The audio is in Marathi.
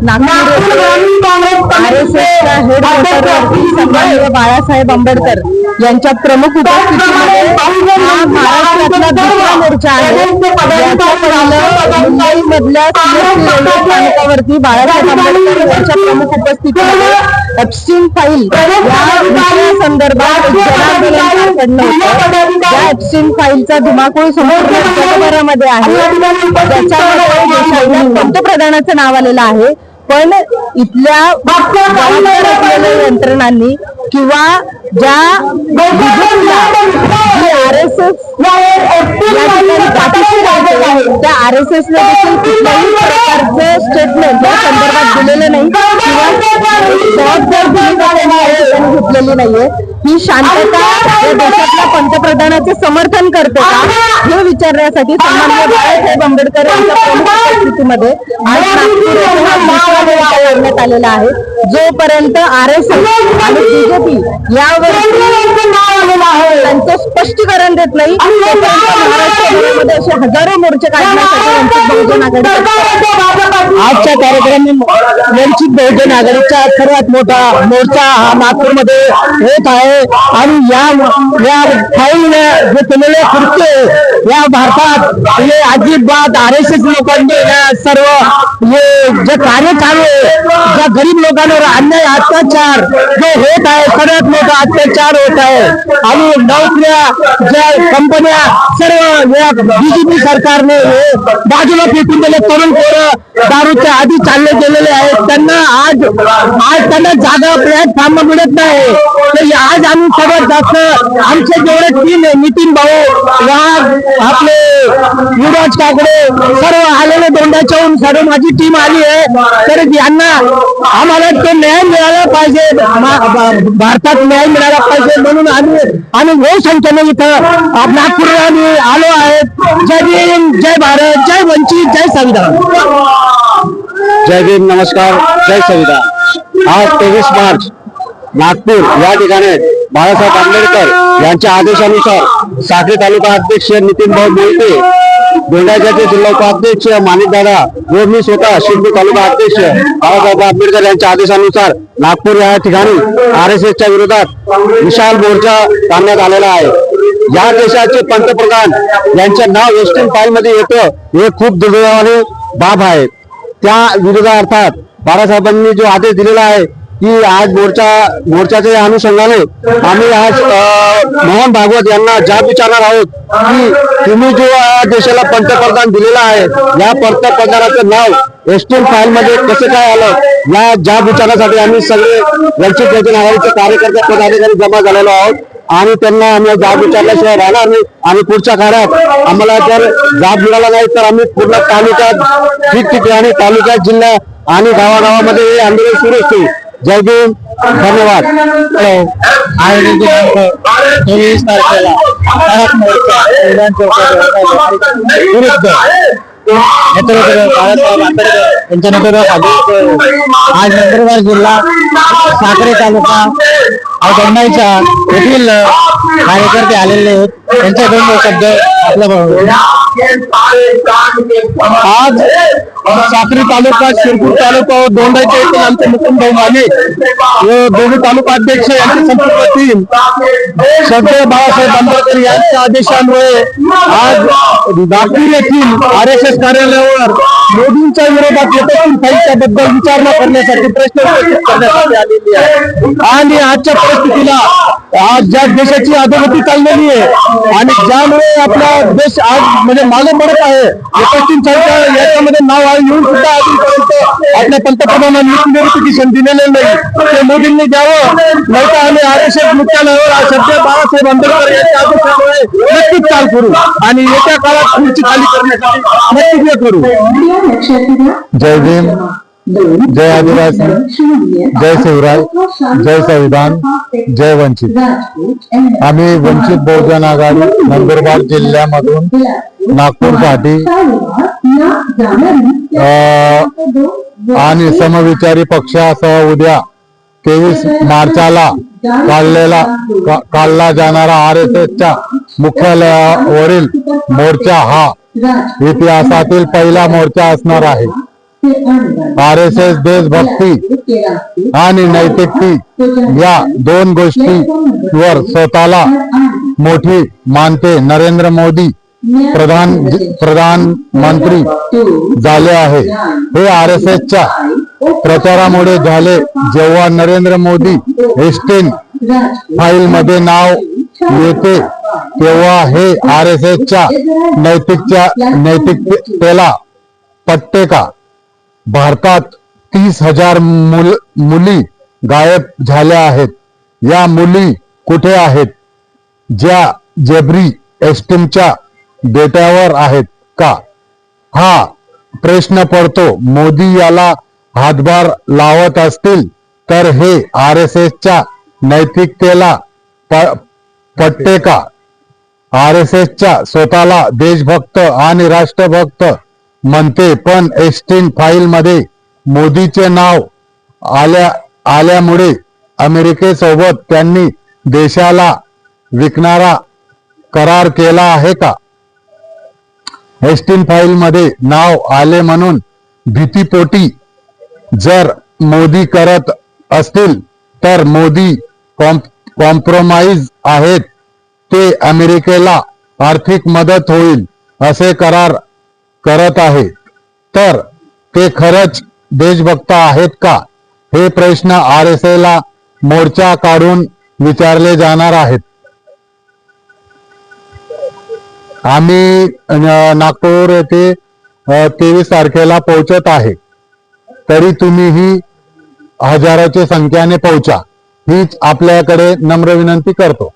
नागपूर आरएसएसच्या हेडक्वार्टरवरती सन्माननीय बाळासाहेब आंबेडकर यांच्या प्रमुख उपस्थितीमध्ये हा महाराष्ट्रातला दुसरा मोर्चा आहे। याच्या पहिलं मुंबईमधल्या सीएसटी रेल्वे स्थानकावरती बाळासाहेब आंबेडकर यांच्या प्रमुख उपस्थितीमध्ये एप्स्टीन फाईल या विषयासंदर्भात जनांदोलन पडलं होतं। या एप्स्टीन फाईलचा धुमाकूळ संपूर्ण जगभरामध्ये आहे। त्याच्यामध्ये देशाच्या पंतप्रधानाचं नाव आलेलं आहे, पण इथल्या जबाबदार असलेल्या यंत्रणांनी किंवा ज्या आरएसएस त्या आरएसएसला देखील कुठल्याही प्रकारचं स्टेटमेंट या संदर्भात दिलेलं नाही किंवा जबाबदारी घेतलेली नाहीये। ही शांतता या देशातल्या पंतप्रधानाचे समर्थन करते का हे विचारण्यासाठी सन्माननीय बाळासाहेब आंबेडकर यांच्या प्रमुख उपस्थितीमध्ये आज नागपूर येथे हा दुसरा मोर्चा करण्यात आलेला आहे। जोपर्यंत आरएसएस आणि बीजेपी यावर त्यांचं स्पष्टीकरण देत नाही तोपर्यंत महाराष्ट्रामध्ये असे हजारो मोर्चे काढण्यासाठी वंचित बहुजन आघाडी आजच्या कार्यक्रमात वंचित बहुजन आघाडीचा सर्वात मोठा मोर्चा हा नागपूरमध्ये होत आहे आणि या फाईलने जे केलेले कृत्य या भारतात हे अजिबात आरएसएस लोकांनी सर्व हे जे कार्य चालू आहे, ज्या गरीब लोकांवर अन्याय अत्याचार जो होत आहे, सर्वात मोठा अत्याचार होत आहे आणि नोकऱ्या ज्या कंपन्या सर्व या बीजेपी सरकारने बाजूला फेकून दिले। तरुण पोरं दारूच्या आधी चालले गेलेले आहेत, त्यांना आज त्यांना जागा प्लॅटफॉर्म मिळत नाही। तर आज आम्ही सर्वात जास्त आमचे जेवढे टीम आहे, नितीन भाऊ वाघ, आपले युवराज काकडे सर्व आलेले दोंडाच्याहून सर्व माझी टीम आली आहे। तर यांना आम्हाला तो न्याय मिळाला पाहिजे, भारतात न्याय मिळाला पाहिजे म्हणून आम्ही बहु संख्येने इथं नागपूरला आलो आहेत। जय भीम, जय भारत, जय वंचित, जय संविधान। जय भीम, नमस्कार, जय संविधान। आज 23 मार्च नागपूर या ठिकाणी बाळासाहेब आंबेडकर यांच्या आदेशानुसार साक्री तालुका अध्यक्ष नितीन भाऊ मोहिते, दोंडाच्याचे जिल्हा उपाध्यक्ष माणिकदादा व मी स्वतः शिंदे तालुका अध्यक्ष बाळासाहेब आंबेडकर यांच्या आदेशानुसार नागपूर या ठिकाणी आरएसएसच्या विरोधात विशाल मोर्चा काढण्यात आलेला आहे। या देशाचे पंतप्रधान यांचे नाव एप्स्टीन फाईल मध्ये येतं हे खूप दुर्दैवाने बाब आहे। त्या विरोधार्थात बाळासाहेबांनी जो आदेश दिलेला आहे की आज मोर्चाच्या अनुषंगाने आम्ही आज मोहन भागवत यांना जाब विचारणार आहोत की तुम्ही जो देशाला पंतप्रधान दिलेला आहे, या पंतप्रधानाचं नाव एप्स्टीन फाईल मध्ये कसं काय आलं, या जाब विचारण्यासाठी आम्ही सगळे वंचित बहुजन आघाडीचे कार्यकर्ते पदाधिकारी जमा झालेलो आहोत आणि त्यांना आम्ही जाब विचारल्याशिवाय राहणार नाही। आणि पुढच्या काळात आम्हाला जर जाब मिळाला नाही तर आम्ही पूर्ण तालुक्यात ठिकठिकाणी तालुक्यात जिल्हा आणि गावागावामध्ये हे आंदोलन सुरू असते। जय भीम, धन्यवाद। तेवीस तारखेला बाळासाहेब आंबेडकर यांच्या नेतृत्वाखाली आज नंदुरबार जिल्हा साक्री तालुका दोंडाईच्या येथील कार्यकर्ते आलेले आहेत। त्यांच्या दोन शब्द आपल्या आज साक्री तालुका, शिरपूर तालुका व दोंडाईच्या येथील आमचे मुकुंद भाऊ माने व दोन्ही तालुका अध्यक्ष यांची संपूर्ण टीम श्रद्धेय बाळासाहेब आंबेडकर यांच्या आदेशामुळे आज नागपूर येथील आरएसएस कार्यालयावर मोदींच्या विरोधात एप्स्टीन फाईलच्या बद्दल विचारणा करण्यासाठी प्रश्न उपस्थित करण्यासाठी आलेली आहे। आणि आजच्या परिस्थितीला आज ज्या देशाची अधोगती चाललेली आहे आणि ज्यामुळे आपला देश आज म्हणजे मागे पडत आहे, एप्स्टीन फाईल याच्यामध्ये नाव येऊन सुद्धा अजूनपर्यंत आपल्या पंतप्रधानांनी क्लिअरिफिकेशन दिलेले नाही, ते मोदींनी द्यावं, नाही तर आम्ही आरएसएस मुख्यालयावर श्रद्धेय बाळासाहेब आंबेडकर यांच्या आदेशामुळे नक्कीच चाल करू आणि येत्या काळात खुर्ची खाली करण्यासाठी नक्कीच हे करू। जय भीम, जय आदिवासी, जय शिवराज, जय संविधान, जय वंचित। आम्ही वंचित बहुजन आघाडी नंदुरबार जिल्ह्यामधून नागपूरसाठी आणि समविचारी पक्षासह उद्या 23 मार्चाला काढला जाणारा आरएसएसच्या मुख्यालयावरील मोर्चा हा इतिहासातील पहिला मोर्चा असणार आहे। RSS देशभक्ती आणि नैतिकती या दोन गोष्टीवर स्वतःला मोठी मानते. नरेंद्र मोदी प्रधानमंत्री झाले आहे हे RSSच्या प्रचारामुळे झाले. जेव्हा नरेंद्र मोदी एस्टीन फाईल मध्ये नाव येते तेव्हा हे RSSच्या नैतिकतेला पटते का? भारतात 30,000 मुली गायब झाल्या आहेत. या मुली कुठे आहेत? ज्या जेब्री एस्टीनच्या बेट्यावर आहेत का? हा प्रश्न पडतो. मोदी याला हातभार लावत असतील तर हे RSSच्या नैतिकतेला पटते का? RSSच्या स्वतःला देशभक्त आणि राष्ट्रभक्त म्हणते, पण एस्टीन फाईल मध्ये मोदीचे नाव आल्यामुळे अमेरिकेसोबत त्यांनी देशाला विकणारा करार केला आहे का? एस्टीन फाईल मध्ये नाव आले म्हणून भीतीपोटी जर मोदी करत असतील तर मोदी कॉम्प्रोमाइज आहेत. ते अमेरिकेला आर्थिक मदत होईल असे करार करत आहेत तर ते खरंच देशभक्त आहेत का? हे प्रश्न RSSला मोर्चा काढून विचारले जाणार आहेत. आम्ही नागपूर येथे 23 तारखेला पोहोचत आहे. तरी तुम्हीही हजारोच्या संख्येने पोहोचा हीच आपल्याकडे नम्र विनंती करतो.